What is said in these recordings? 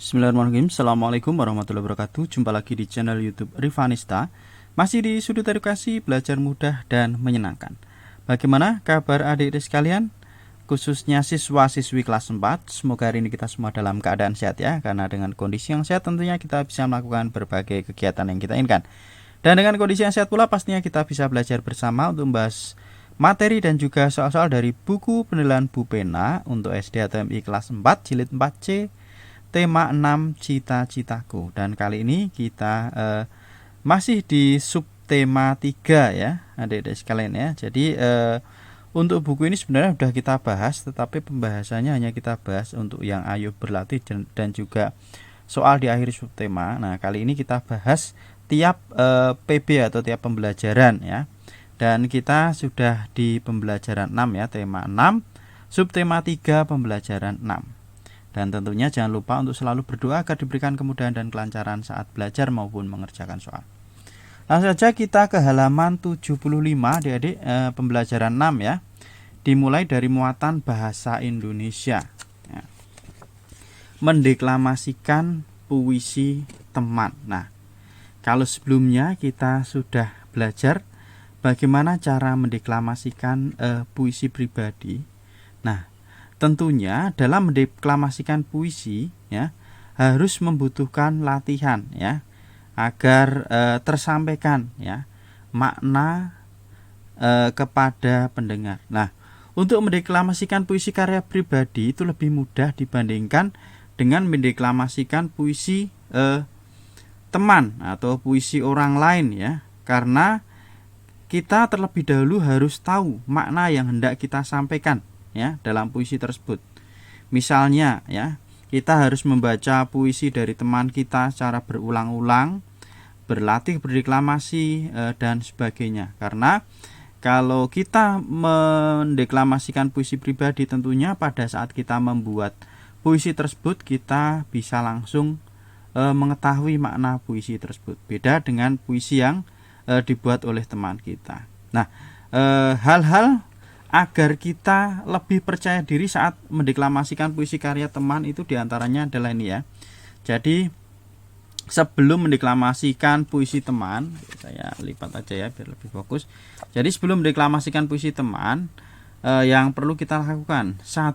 Bismillahirrahmanirrahim. Assalamualaikum warahmatullahi wabarakatuh. Jumpa lagi di channel YouTube Rivanista. Masih di sudut edukasi, belajar mudah dan menyenangkan. Bagaimana kabar adik-adik sekalian? Khususnya siswa-siswi kelas 4. Semoga hari ini kita semua dalam keadaan sehat ya. Karena dengan kondisi yang sehat tentunya kita bisa melakukan berbagai kegiatan yang kita inginkan. Dan dengan kondisi yang sehat pula pastinya kita bisa belajar bersama untuk membahas materi dan juga soal-soal dari buku penilaian Bu Pena untuk SD atau MI kelas 4 jilid 4C. Tema 6 cita-citaku. Dan kali ini kita masih di subtema 3 ya adik-adik sekalian ya. Jadi untuk buku ini sebenarnya sudah kita bahas, tetapi pembahasannya hanya kita bahas untuk yang ayo berlatih dan juga soal di akhir subtema. Nah kali ini kita bahas tiap PB atau tiap pembelajaran ya. Dan kita sudah di pembelajaran 6 ya, tema 6, subtema 3, pembelajaran 6. Dan tentunya jangan lupa untuk selalu berdoa agar diberikan kemudahan dan kelancaran saat belajar maupun mengerjakan soal. Langsung saja kita ke halaman 75 adik-adik, pembelajaran 6 ya. Dimulai dari muatan bahasa Indonesia ya. Mendeklamasikan puisi teman. Nah, kalau sebelumnya kita sudah belajar bagaimana cara mendeklamasikan puisi pribadi. Nah, tentunya dalam mendeklamasikan puisi ya harus membutuhkan latihan ya agar tersampaikan ya makna kepada pendengar. Nah, untuk mendeklamasikan puisi karya pribadi itu lebih mudah dibandingkan dengan mendeklamasikan puisi teman atau puisi orang lain ya, karena kita terlebih dahulu harus tahu makna yang hendak kita sampaikan ya dalam puisi tersebut. Misalnya ya, kita harus membaca puisi dari teman kita secara berulang-ulang, berlatih berdeklamasi dan sebagainya. Karena kalau kita mendeklamasikan puisi pribadi, tentunya pada saat kita membuat puisi tersebut kita bisa langsung mengetahui makna puisi tersebut. Beda dengan puisi yang dibuat oleh teman kita. Nah, hal-hal agar kita lebih percaya diri saat mendeklamasikan puisi karya teman itu diantaranya adalah ini ya. Jadi sebelum mendeklamasikan puisi teman, saya lipat aja ya biar lebih fokus. Jadi sebelum mendeklamasikan puisi teman, yang perlu kita lakukan: 1.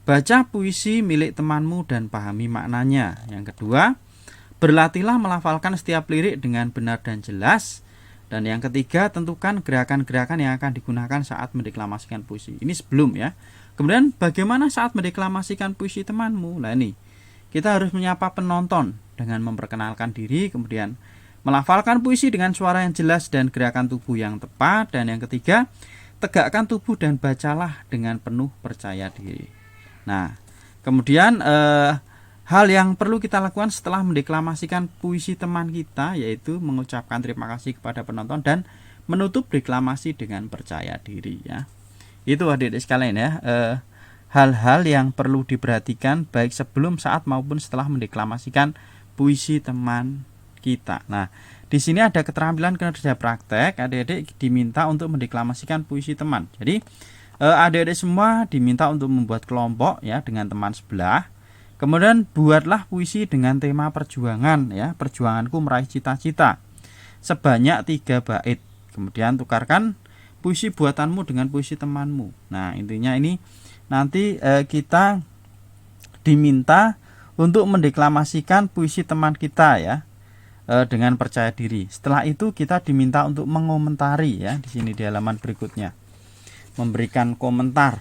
Baca puisi milik temanmu dan pahami maknanya. Yang kedua, berlatihlah melafalkan setiap lirik dengan benar dan jelas. Dan yang ketiga, tentukan gerakan-gerakan yang akan digunakan saat mendeklamasikan puisi. Ini sebelum ya. Kemudian bagaimana saat mendeklamasikan puisi temanmu? Nah ini, kita harus menyapa penonton dengan memperkenalkan diri, kemudian melafalkan puisi dengan suara yang jelas dan gerakan tubuh yang tepat. Dan yang ketiga, tegakkan tubuh dan bacalah dengan penuh percaya diri. Nah, kemudian hal yang perlu kita lakukan setelah mendeklamasikan puisi teman kita yaitu mengucapkan terima kasih kepada penonton dan menutup deklamasi dengan percaya diri ya. Itu adik-adik sekalian ya, hal-hal yang perlu diperhatikan baik sebelum, saat maupun setelah mendeklamasikan puisi teman kita. Nah, di sini ada keterampilan kinerja praktek. Adik-adik diminta untuk mendeklamasikan puisi teman. Jadi adik-adik semua diminta untuk membuat kelompok ya dengan teman sebelah. Kemudian buatlah puisi dengan tema perjuangan ya, perjuanganku meraih cita-cita, sebanyak 3 bait. Kemudian tukarkan puisi buatanmu dengan puisi temanmu. Nah intinya ini nanti kita diminta untuk mendeklamasikan puisi teman kita ya dengan percaya diri. Setelah itu kita diminta untuk mengomentari ya, di sini di halaman berikutnya, memberikan komentar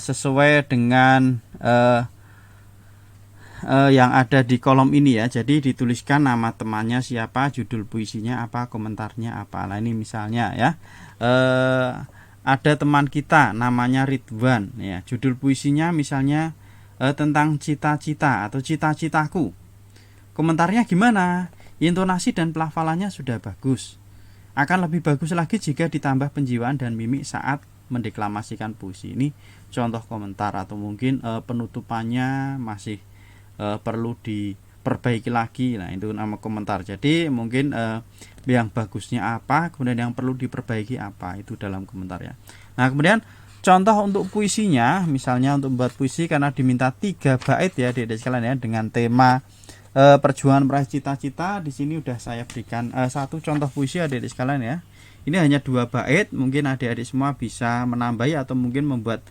sesuai dengan yang ada di kolom ini ya. Jadi dituliskan nama temannya siapa, judul puisinya apa, komentarnya apa. Nah ini misalnya ya, ada teman kita namanya Ridwan ya, judul puisinya misalnya tentang cita-cita atau cita-citaku. Komentarnya gimana? Intonasi dan pelafalannya sudah bagus. Akan lebih bagus lagi jika ditambah penjiwaan dan mimik saat mendeklamasikan puisi. Ini contoh komentar, atau mungkin penutupannya masih perlu diperbaiki lagi. Nah itu nama komentar. Jadi mungkin yang bagusnya apa, kemudian yang perlu diperbaiki apa, itu dalam komentar ya. Nah kemudian contoh untuk puisinya, misalnya untuk membuat puisi karena diminta 3 bait ya adik-adik sekalian ya, dengan tema perjuangan meraih cita-cita. Di sini udah saya berikan satu contoh puisi adik-adik sekalian ya. Ini hanya 2 bait, mungkin adik-adik semua bisa menambahi atau mungkin membuat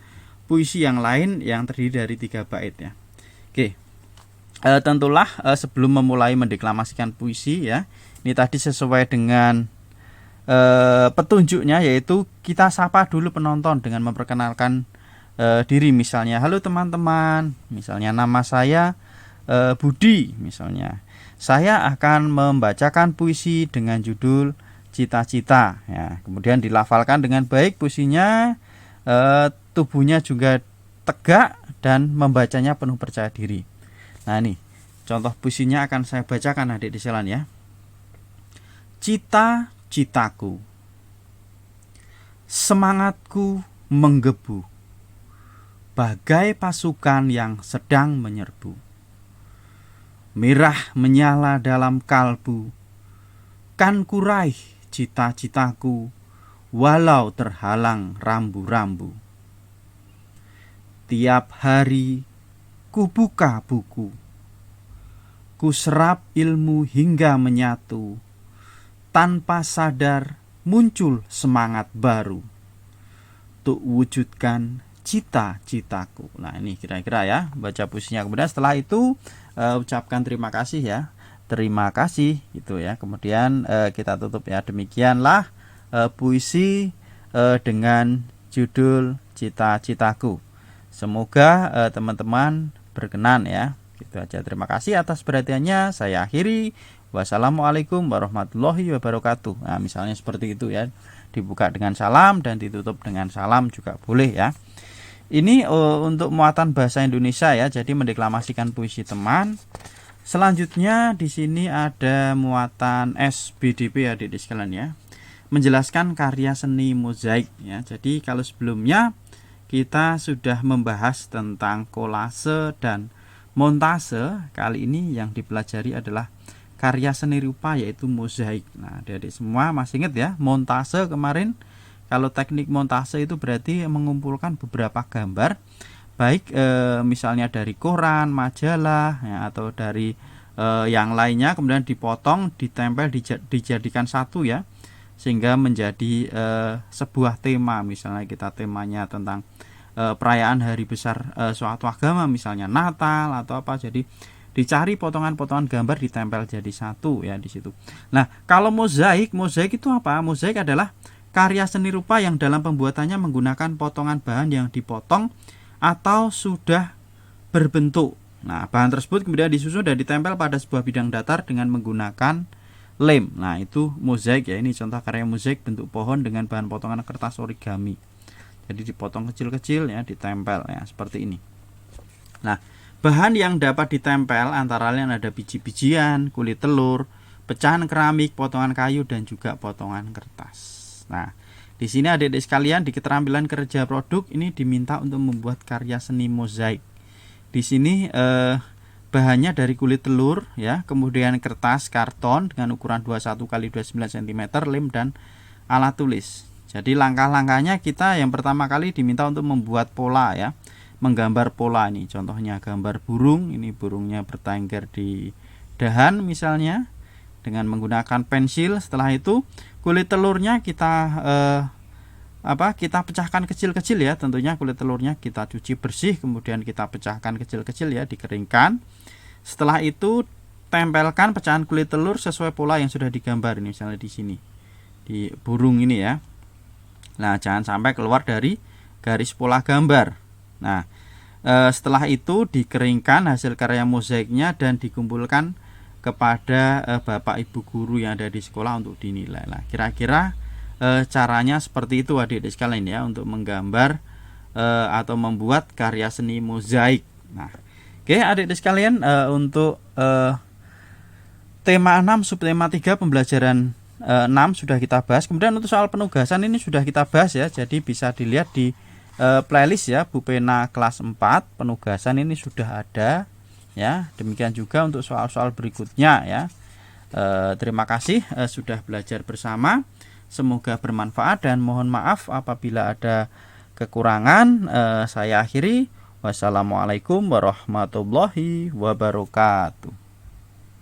puisi yang lain yang terdiri dari 3 bait ya. Oke. Tentulah sebelum memulai mendeklamasikan puisi ya, ini tadi sesuai dengan petunjuknya, yaitu kita sapa dulu penonton dengan memperkenalkan diri, misalnya halo teman-teman, misalnya nama saya Budi, misalnya saya akan membacakan puisi dengan judul Cita-Cita ya. Kemudian dilafalkan dengan baik puisinya, tubuhnya juga tegak dan membacanya penuh percaya diri. Nah ini contoh puisinya akan saya bacakan adik di sekalian ya. Cita-citaku, semangatku menggebu bagai pasukan yang sedang menyerbu. Merah menyala dalam kalbu, kan kuraih cita-citaku walau terhalang rambu-rambu. Tiap hari ku buka buku, ku serap ilmu hingga menyatu. Tanpa sadar muncul semangat baru untuk wujudkan cita-citaku. Nah ini kira-kira ya baca puisinya. Kemudian setelah itu ucapkan terima kasih ya. Terima kasih gitu ya. Kemudian kita tutup ya. Demikianlah puisi dengan judul Cita-citaku. Semoga teman-teman berkenan ya. Gitu aja. Terima kasih atas perhatiannya. Saya akhiri. Wassalamualaikum warahmatullahi wabarakatuh. Nah, misalnya seperti itu ya. Dibuka dengan salam dan ditutup dengan salam juga boleh ya. Ini untuk muatan bahasa Indonesia ya. Jadi mendeklamasikan puisi teman. Selanjutnya di sini ada muatan SBDP ya adik-adik sekalian ya. Menjelaskan karya seni mozaik ya. Jadi kalau sebelumnya kita sudah membahas tentang kolase dan montase, kali ini yang dipelajari adalah karya seni rupa yaitu mozaik. Nah, adik-adik semua masih ingat ya, montase kemarin. Kalau teknik montase itu berarti mengumpulkan beberapa gambar, baik misalnya dari koran, majalah ya, atau dari yang lainnya, kemudian dipotong, ditempel, dijadikan satu ya, sehingga menjadi sebuah tema. Misalnya kita temanya tentang perayaan hari besar suatu agama, misalnya Natal atau apa, jadi dicari potongan-potongan gambar ditempel jadi satu ya di situ. Nah, kalau mozaik itu apa? Mozaik adalah karya seni rupa yang dalam pembuatannya menggunakan potongan bahan yang dipotong atau sudah berbentuk. Nah, bahan tersebut kemudian disusun dan ditempel pada sebuah bidang datar dengan menggunakan lem. Nah, itu mozaik ya. Ini contoh karya mozaik bentuk pohon dengan bahan potongan kertas origami. Jadi dipotong kecil-kecil ya, ditempel ya seperti ini. Nah, bahan yang dapat ditempel antara lain ada biji-bijian, kulit telur, pecahan keramik, potongan kayu dan juga potongan kertas. Nah, di sini adik-adik sekalian di keterampilan kerja produk ini diminta untuk membuat karya seni mozaik. Di sini bahannya dari kulit telur ya, kemudian kertas karton dengan ukuran 21 x 29 cm, lem dan alat tulis. Jadi langkah-langkahnya kita yang pertama kali diminta untuk membuat pola ya, menggambar pola. Ini contohnya gambar burung, ini burungnya bertengger di dahan misalnya dengan menggunakan pensil. Setelah itu kulit telurnya kita kita pecahkan kecil-kecil ya, tentunya kulit telurnya kita cuci bersih, kemudian kita pecahkan kecil-kecil ya, dikeringkan. Setelah itu tempelkan pecahan kulit telur sesuai pola yang sudah digambar, ini misalnya di sini di burung ini ya. Nah, jangan sampai keluar dari garis pola gambar. Nah, setelah itu dikeringkan hasil karya mozaiknya dan dikumpulkan kepada bapak ibu guru yang ada di sekolah untuk dinilai. Nah, kira-kira caranya seperti itu adik-adik sekalian ya, untuk menggambar atau membuat karya seni mozaik. Nah, oke adik-adik sekalian, untuk tema 6 subtema 3 pembelajaran 6 sudah kita bahas. Kemudian untuk soal penugasan ini sudah kita bahas ya. Jadi bisa dilihat di playlist ya, Bupena kelas 4 penugasan ini sudah ada ya. Demikian juga untuk soal-soal berikutnya ya. Terima kasih sudah belajar bersama. Semoga bermanfaat dan mohon maaf apabila ada kekurangan saya akhiri. Wassalamualaikum warahmatullahi wabarakatuh.